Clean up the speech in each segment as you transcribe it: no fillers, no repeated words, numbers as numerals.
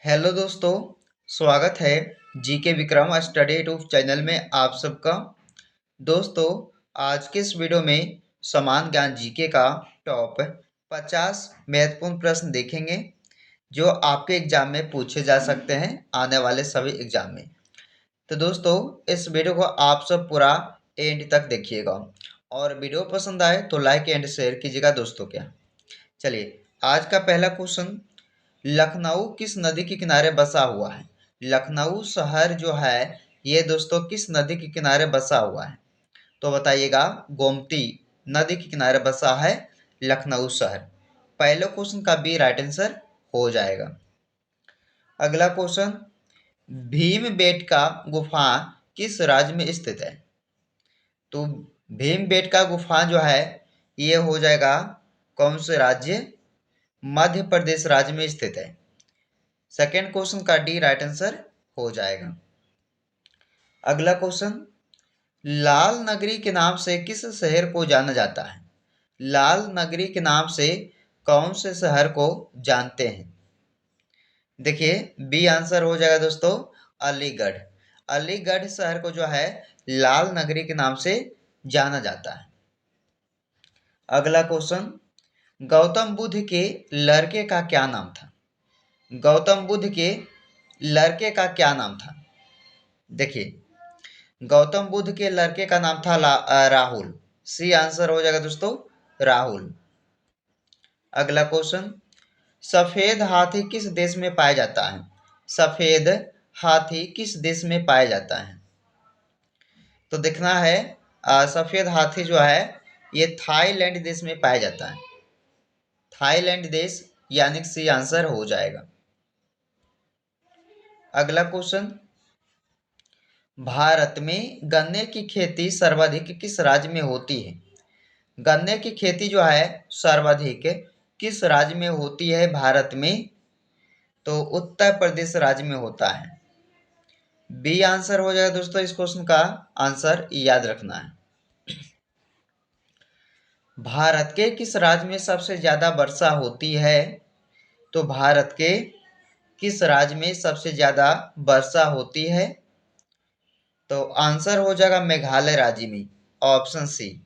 Hello दोस्तों, स्वागत है GK Vikram study YouTube channel में आप सबका। दोस्तों, आज के इस वीडियो में समान ज्ञान जीके का टॉप 50 महत्वपूर्ण प्रश्न देखेंगे जो आपके एग्जाम में पूछे जा सकते हैं आने वाले सभी एग्जाम में। तो दोस्तों, इस वीडियो को आप सब पूरा एंड तक देखिएगा और वीडियो पसंद आए तो लाइक एंड शेयर कीजिएगा दोस्तों। क्या चलिए, आज का पहला क्वेश्चन, लखनऊ किस नदी के किनारे बसा हुआ है? लखनऊ शहर जो है ये दोस्तों किस नदी के किनारे बसा हुआ है? तो बताइएगा। गोमती नदी के किनारे बसा है लखनऊ शहर। पहले क्वेश्चन का बी राइट आंसर हो जाएगा। अगला क्वेश्चन, भीमबेटका गुफा किस राज्य में स्थित है? तो भीमबेटका गुफा जो है ये हो जाएगा कौन से राज्य? मध्य प्रदेश राज्य में स्थित है। सेकेंड क्वेश्चन का डी राइट आंसर हो जाएगा। अगला क्वेश्चन, लाल नगरी के नाम से किस शहर को जाना जाता है? लाल नगरी के नाम से कौन से शहर को जानते हैं? देखिए, बी आंसर हो जाएगा दोस्तों अलीगढ़। अलीगढ़ शहर को जो है लाल नगरी के नाम से जाना जाता है। अगला क्वेश्चन, गौतम बुद्ध के लड़के का क्या नाम था? गौतम बुद्ध के लड़के का क्या नाम था? देखिए, गौतम बुद्ध के लड़के का नाम था राहुल। सी आंसर हो जाएगा दोस्तों राहुल। अगला क्वेश्चन, सफेद हाथी किस देश में पाया जाता है? सफेद हाथी किस देश में पाया जाता है? तो देखना है, सफेद हाथी जो है ये थाईलैंड देश में पाया जाता है। थाईलैंड देश, यानी सी आंसर हो जाएगा। अगला क्वेश्चन, भारत में गन्ने की खेती सर्वाधिक किस राज्य में होती है? गन्ने की खेती जो है सर्वाधिक किस राज्य में होती है भारत में? तो उत्तर प्रदेश राज्य में होता है। बी आंसर हो जाएगा दोस्तों। इस क्वेश्चन का आंसर याद रखना है। भारत के किस राज्य में सबसे ज्यादा वर्षा होती है? तो भारत के किस राज्य में सबसे ज्यादा वर्षा होती है? तो आंसर हो जाएगा मेघालय राज्य में। ऑप्शन सी,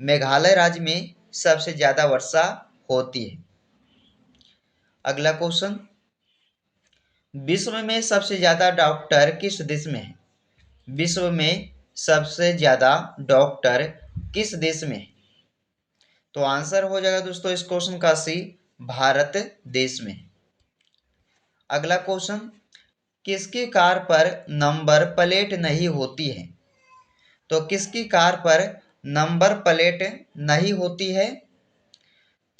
मेघालय राज्य में सबसे ज्यादा वर्षा होती है। अगला क्वेश्चन, विश्व में सबसे ज्यादा डॉक्टर किस देश में है? विश्व में सबसे ज्यादा डॉक्टर किस देश में है? तो आंसर हो जाएगा दोस्तों इस क्वेश्चन का सी, भारत देश में। अगला क्वेश्चन, किसकी कार पर नंबर प्लेट नहीं होती है? तो किसकी कार पर नंबर प्लेट नहीं होती है?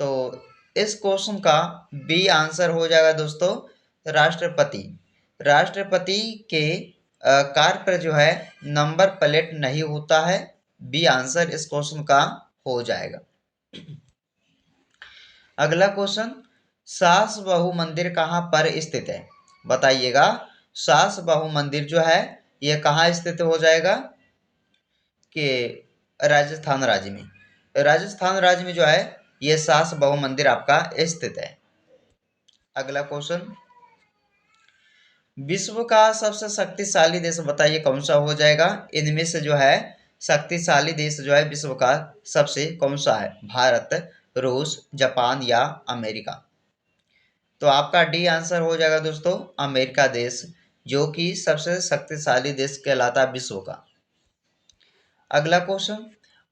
तो इस क्वेश्चन का बी आंसर हो जाएगा दोस्तों राष्ट्रपति। राष्ट्रपति के कार पर जो है नंबर प्लेट नहीं होता है। बी आंसर इस क्वेश्चन का हो जाएगा। अगला क्वेश्चन, सास बहू मंदिर कहाँ पर स्थित है? बताइएगा। सास बहू मंदिर जो है यह कहाँ स्थित हो जाएगा? कि राजस्थान राज्य में। राजस्थान राज्य में जो है यह सास बहू मंदिर आपका स्थित है। अगला क्वेश्चन, विश्व का सबसे शक्तिशाली देश बताइए कौन सा हो जाएगा? इनमें से जो है शक्तिशाली देश जो है विश्व का सबसे कौन सा है? भारत, रूस, जापान या अमेरिका? तो आपका डी आंसर हो जाएगा दोस्तों अमेरिका देश, जो कि सबसे शक्तिशाली देश कहलाता है विश्व का। अगला क्वेश्चन,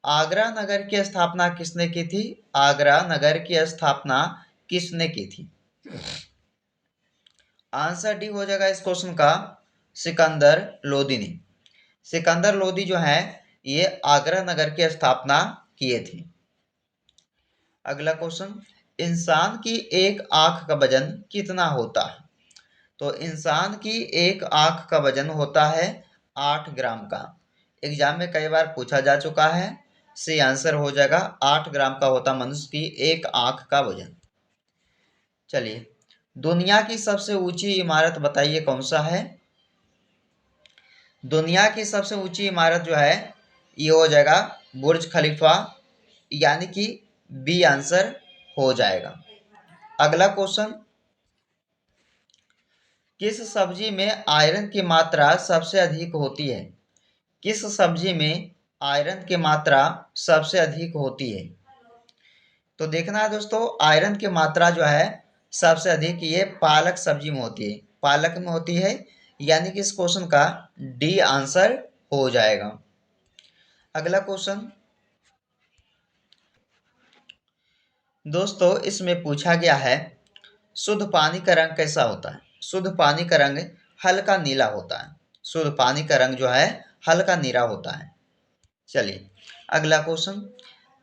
आगरा नगर की स्थापना किसने की थी? आगरा नगर की स्थापना किसने की थी? आंसर डी हो जाएगा इस क्वेश्चन का सिकंदर लोदी ने। सिकंदर लोदी जो है ये आगरा नगर की स्थापना किए थे। अगला क्वेश्चन, इंसान की एक आंख का वजन कितना होता है? तो इंसान की एक आंख का वजन होता है 8 ग्राम का। एग्जाम में कई बार पूछा जा चुका है। सी आंसर हो जाएगा 8 ग्राम का होता मनुष्य की एक आंख का वजन। चलिए, दुनिया की सबसे ऊंची इमारत बताइए कौन सा है? दुनिया की सबसे ऊंची इमारत जो है ये हो जाएगा बुर्ज खलीफा, यानी कि बी आंसर हो जाएगा। अगला क्वेश्चन, किस सब्जी में आयरन की मात्रा सबसे अधिक होती है? किस सब्जी में आयरन की मात्रा सबसे अधिक होती है? तो देखना है दोस्तों, आयरन की मात्रा जो है सबसे अधिक ये पालक सब्जी में होती है, पालक में होती है। यानी कि इस क्वेश्चन का डी आंसर हो जाएगा। अगला क्वेश्चन दोस्तों, इसमें पूछा गया है शुद्ध पानी का रंग कैसा होता है? शुद्ध पानी का रंग हल्का नीला होता है। शुद्ध पानी का रंग जो है हल्का नीला होता है। चलिए अगला क्वेश्चन,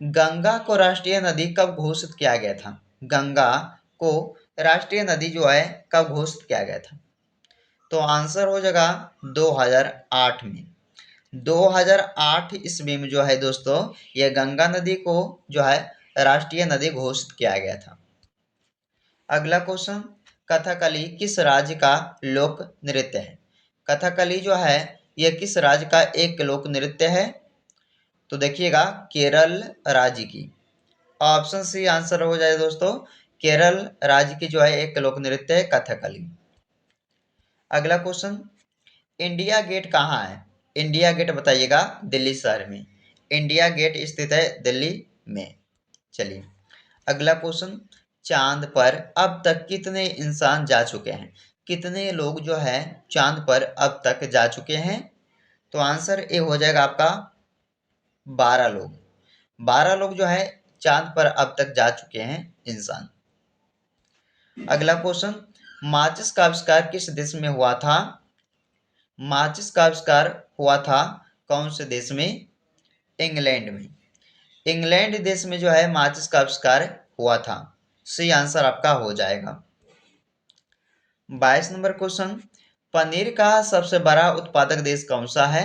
गंगा को राष्ट्रीय नदी कब घोषित किया गया था? गंगा को राष्ट्रीय नदी जो है कब घोषित किया गया था? तो आंसर हो जाएगा 2008 में। 2008 ईस्वी में जो है दोस्तों, यह गंगा नदी को जो है राष्ट्रीय नदी घोषित किया गया था। अगला क्वेश्चन, कथकली किस राज्य का लोक नृत्य है? कथकली जो है यह किस राज्य का एक लोक नृत्य है? तो देखिएगा, केरल राज्य की। ऑप्शन सी आंसर हो जाए दोस्तों, केरल राज्य की जो है एक लोक नृत्य है कथकली। अगला क्वेश्चन, इंडिया गेट कहाँ है? इंडिया गेट बताइएगा, दिल्ली शहर में। इंडिया गेट स्थित है दिल्ली में। चलिए अगला क्वेश्चन, चांद पर अब तक कितने इंसान जा चुके हैं? कितने लोग जो है चांद पर अब तक जा चुके हैं? तो आंसर ए हो जाएगा आपका 12 लोग। 12 लोग जो है चांद पर अब तक जा चुके हैं इंसान। अगला क्वेश्चन, माचिस का आविष्कार किस देश में हुआ था? माचिस का आविष्कार हुआ था कौन से देश में? इंग्लैंड में। इंग्लैंड देश में जो है माचिस का आविष्कार हुआ था। सी आंसर आपका हो जाएगा। 22 नंबर क्वेश्चन, पनीर का सबसे बड़ा उत्पादक देश कौन सा है?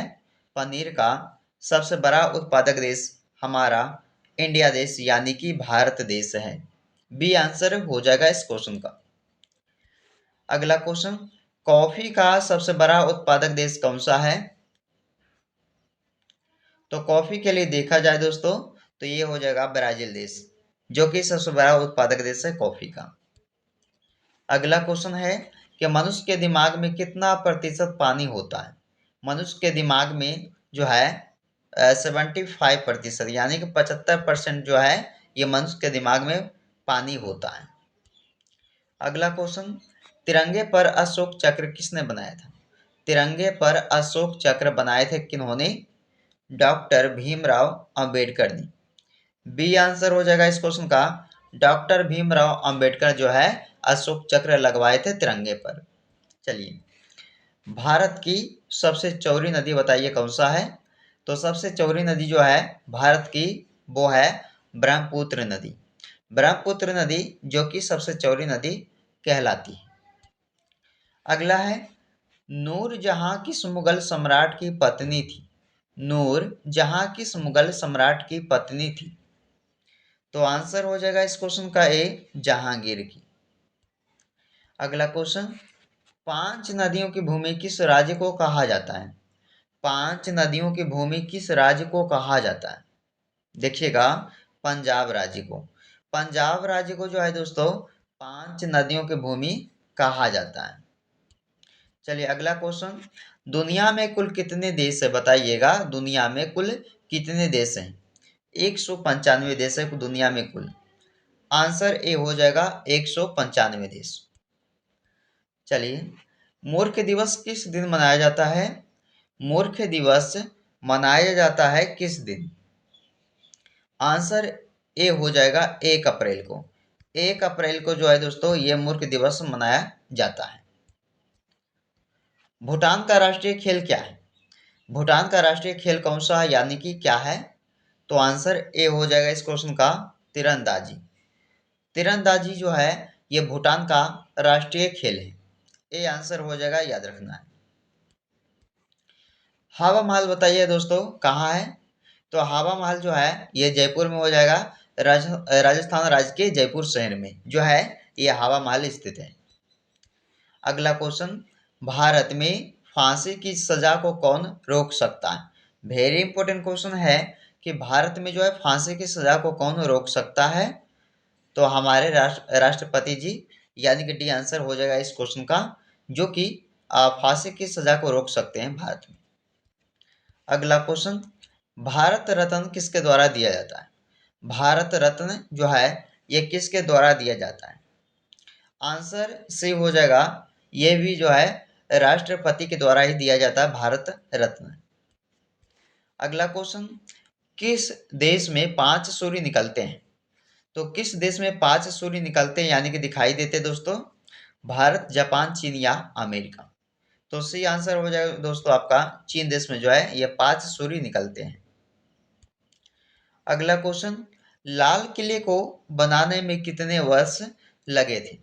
पनीर का सबसे बड़ा उत्पादक देश हमारा इंडिया देश यानी कि भारत देश है। बी आंसर हो जाएगा इस क्वेश्चन का। अगला क्वेश्चन, कॉफी का सबसे बड़ा उत्पादक देश कौन सा है? तो कॉफी के लिए देखा जाए दोस्तों, तो ये हो जाएगा ब्राजील देश, जो कि सबसे बड़ा उत्पादक देश है कॉफी का। अगला क्वेश्चन है कि मनुष्य के दिमाग में कितना प्रतिशत पानी होता है? मनुष्य के दिमाग में जो है 75% यानी कि 75% जो है ये मनुष्य के दिमाग में पानी होता है। अगला क्वेश्चन, तिरंगे पर अशोक चक्र किसने बनाया था? तिरंगे पर अशोक चक्र बनाए थे किन्होंने? डॉक्टर भीमराव अंबेडकर ने। बी आंसर हो जाएगा इस क्वेश्चन का, डॉक्टर भीमराव अंबेडकर जो है अशोक चक्र लगवाए थे तिरंगे पर। चलिए, भारत की सबसे चौड़ी नदी बताइए कौन सा है? तो सबसे चौड़ी नदी जो है भारत की वो है ब्रह्मपुत्र नदी। ब्रह्मपुत्र नदी जो कि सबसे चौड़ी नदी कहलाती है। अगला है, नूर जहां किस मुगल सम्राट की पत्नी थी? नूर जहां किस मुगल सम्राट की पत्नी थी? तो आंसर हो जाएगा इस क्वेश्चन का ए, जहांगीर की। अगला क्वेश्चन, 5 नदियों की भूमि किस राज्य को कहा जाता है? 5 नदियों की भूमि किस राज्य को कहा जाता है? देखिएगा, पंजाब राज्य को। पंजाब राज्य को जो है दोस्तों 5 नदियों की भूमि कहा जाता है। चलिए अगला क्वेश्चन, दुनिया में कुल कितने देश है बताइएगा? दुनिया में कुल कितने देश हैं? 195 देश है दुनिया में कुल। आंसर ए हो जाएगा 195 देश। चलिए, मूर्ख दिवस किस दिन मनाया जाता है? मूर्ख दिवस मनाया जाता है किस दिन? आंसर ए हो जाएगा 1 अप्रैल को। 1 अप्रैल को जो है दोस्तों ये मूर्ख दिवस मनाया जाता है। भूटान का राष्ट्रीय खेल क्या है? भूटान का राष्ट्रीय खेल कौन सा है यानी कि क्या है? तो आंसर ए हो जाएगा इस क्वेश्चन का, तीरंदाजी। तीरंदाजी जो है ये भूटान का राष्ट्रीय खेल है। ए आंसर हो जाएगा, याद रखना है। हवा महल बताइए दोस्तों कहाँ है? तो हवा महल जो है ये जयपुर में हो जाएगा। राजस्थान राज्य के जयपुर शहर में जो है ये हवा महल स्थित है। अगला क्वेश्चन, भारत में फांसी की सजा को कौन रोक सकता है? वेरी इंपॉर्टेंट क्वेश्चन है कि भारत में जो है फांसी की सजा को कौन रोक सकता है? तो हमारे राष्ट्रपति जी, यानी कि डी आंसर हो जाएगा इस क्वेश्चन का, जो कि फांसी की सजा को रोक सकते हैं भारत में। अगला क्वेश्चन, भारत रत्न किसके द्वारा दिया जाता है? भारत रत्न जो है ये किसके द्वारा दिया जाता है? आंसर सी हो जाएगा, ये भी जो है राष्ट्रपति के द्वारा ही दिया जाता है भारत रत्न। अगला क्वेश्चन, किस देश में 5 सूर्य निकलते हैं? तो किस देश में 5 सूर्य निकलते हैं यानी कि दिखाई देते हैं दोस्तों? भारत, जापान, चीन या अमेरिका। तो सी आंसर हो जाएगा दोस्तों आपका, चीन देश में जो है ये 5 सूर्य निकलते हैं। अगला क्वेश्चन, लाल किले को बनाने में कितने वर्ष लगे थे?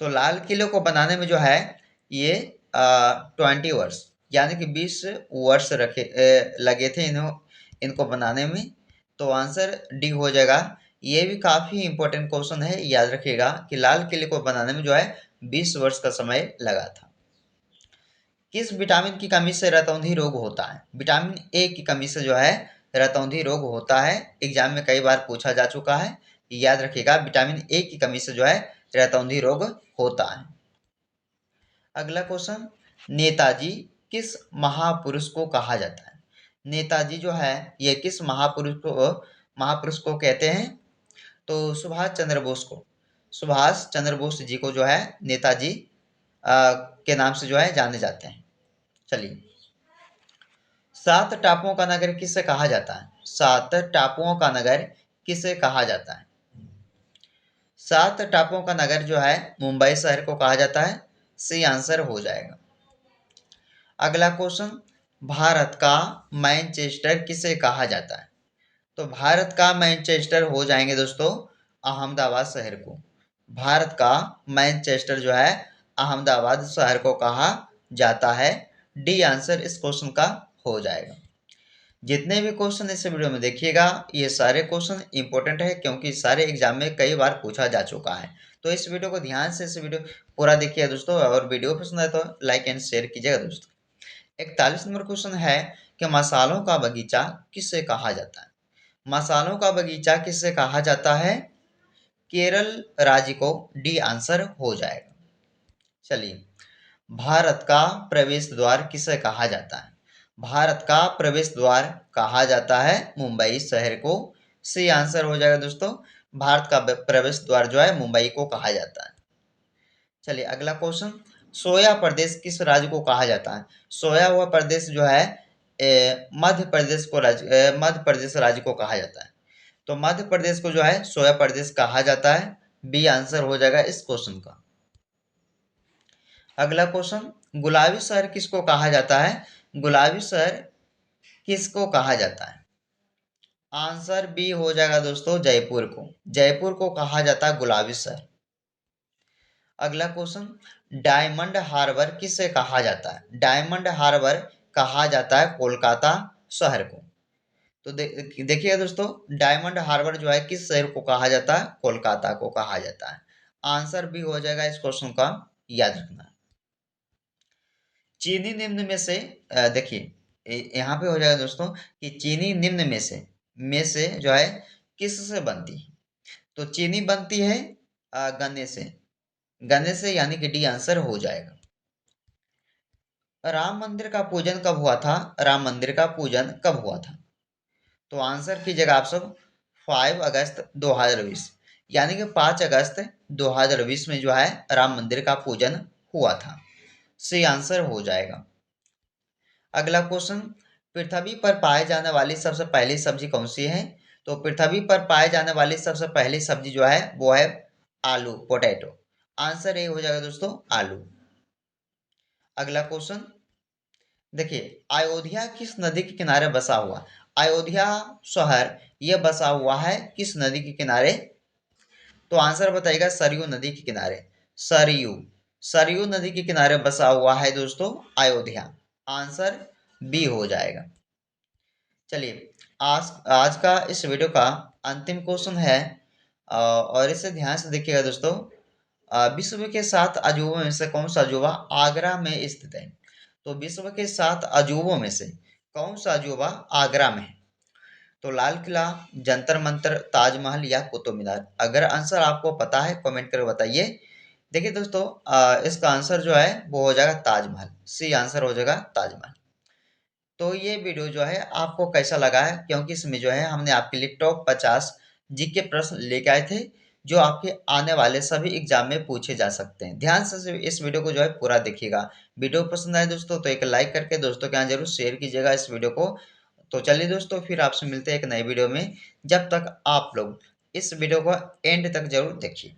तो लाल किले को बनाने में जो है ये 20 वर्ष यानी कि 20 वर्ष लगे थे इनको बनाने में। तो आंसर डी हो जाएगा। ये भी काफी इंपॉर्टेंट क्वेश्चन है, याद रखिएगा कि लाल किले को बनाने में जो है 20 वर्ष का समय लगा था। किस विटामिन की कमी से रतौंधी रोग होता है? विटामिन ए की कमी से जो है रतौंधी रोग होता है। एग्जाम में कई बार पूछा जा चुका है, याद रखिएगा विटामिन ए की कमी से जो है रतौंधी रोग होता है। अगला क्वेश्चन, नेताजी किस महापुरुष को कहा जाता है? नेताजी जो है ये किस महापुरुष को कहते हैं? तो सुभाष चंद्र बोस को, सुभाष चंद्र बोस जी को जो है नेताजी के नाम से जो है जाने जाते हैं। चलिए, 7 टापुओं का नगर किसे कहा जाता है? 7 टापुओं का नगर किसे कहा जाता है? 7 टापुओं का नगर जो है मुंबई शहर को कहा जाता है। सी आंसर हो जाएगा। अगला क्वेश्चन, भारत का मैनचेस्टर किसे कहा जाता है? तो भारत का मैनचेस्टर हो जाएंगे दोस्तों अहमदाबाद शहर को। भारत का मैनचेस्टर जो है अहमदाबाद शहर को कहा जाता है। डी आंसर इस क्वेश्चन का हो जाएगा। जितने भी क्वेश्चन इस वीडियो में देखिएगा ये सारे क्वेश्चन इंपॉर्टेंट है, क्योंकि सारे एग्जाम में कई बार पूछा जा चुका है। तो इस वीडियो को ध्यान से इस वीडियो पूरा देखिए दोस्तों, और वीडियो पसंद आए तो लाइक एंड शेयर कीजिएगा दोस्तों। 41 नंबर क्वेश्चन है कि मसालों का बगीचा किसे कहा जाता है? मसालों का बगीचा किसे कहा जाता है? केरल राज्य को। डी आंसर हो जाएगा। चलिए, भारत का प्रवेश द्वार किसे कहा जाता है? भारत का प्रवेश द्वार कहा जाता है मुंबई शहर को। सी आंसर हो जाएगा दोस्तों, भारत का प्रवेश द्वार जो है मुंबई को कहा जाता है। चलिए अगला क्वेश्चन, सोया प्रदेश किस राज्य को कहा जाता है? सोया हुआ प्रदेश जो है मध्य प्रदेश राज्य को कहा जाता है। तो मध्य प्रदेश को जो है सोया प्रदेश कहा जाता है। बी आंसर हो जाएगा इस क्वेश्चन का। अगला क्वेश्चन, गुलाबी शहर किसको कहा जाता है? गुलाबी शहर किसको कहा जाता है? आंसर बी हो जाएगा दोस्तों जयपुर को। जयपुर को कहा जाता है गुलाबी शहर। अगला क्वेश्चन, डायमंड हार्बर किसे कहा जाता है? डायमंड हार्बर कहा जाता है कोलकाता शहर को। तो देखिए दोस्तों, डायमंड हार्बर जो है किस शहर को कहा जाता है? कोलकाता को कहा जाता है। आंसर भी हो जाएगा इस क्वेश्चन का, याद रखना। चीनी निम्न में से देखिए यहाँ पे हो जाएगा दोस्तों कि चीनी निम्न में से जो है किस से बनती है? तो चीनी बनती है गन्ने से। गन्ने से यानी कि डी आंसर हो जाएगा। राम मंदिर का पूजन कब हुआ था? राम मंदिर का पूजन कब हुआ था? तो आंसर कीजिएगा आप सब 5 अगस्त 2020 यानी कि 5 अगस्त 2020 में जो है राम मंदिर का पूजन हुआ था। सी आंसर हो जाएगा। अगला क्वेश्चन, पृथ्वी पर पाए जाने वाली सबसे पहली सब्जी कौन सी है? तो पृथ्वी पर पाए जाने वाली सबसे पहली सब्जी जो है वो है आलू, पोटैटो। आंसर ए हो जाएगा दोस्तों आलू। अगला क्वेश्चन देखिए, अयोध्या किस नदी के किनारे बसा हुआ? अयोध्या शहर यह बसा हुआ है किस नदी के किनारे? तो आंसर बताइएगा सरयू नदी के किनारे। सरयू, सरयू नदी के किनारे बसा हुआ है दोस्तों अयोध्या। आंसर बी हो जाएगा। चलिए, आज आज का इस वीडियो का अंतिम क्वेश्चन है और इसे ध्यान से देखिएगा दोस्तों। विश्व के 7 अजूबों में से कौन सा अजूबा आगरा में स्थित है? तो विश्व के 7 अजूबों में से कौन सा अजूबा आगरा में है? तो लाल किला, जंतर मंतर, ताजमहल या कुतुब मीनार। अगर आंसर आपको पता है कमेंट करके बताइए। देखिए दोस्तों, इसका आंसर जो है वो हो जाएगा ताजमहल। सी आंसर हो जाएगा ताजमहल। तो ये वीडियो जो है आपको कैसा लगा है, क्योंकि इसमें जो है हमने आपके लिए टॉप 50 जीके प्रश्न लेके आए थे जो आपके आने वाले सभी एग्जाम में पूछे जा सकते हैं। ध्यान से इस वीडियो को जो है पूरा देखिएगा। वीडियो पसंद आए दोस्तों तो एक लाइक करके दोस्तों के यहाँ जरूर शेयर कीजिएगा इस वीडियो को। तो चलिए दोस्तों, फिर आपसे मिलते हैं एक नए वीडियो में। जब तक आप लोग इस वीडियो को एंड तक जरूर देखिए।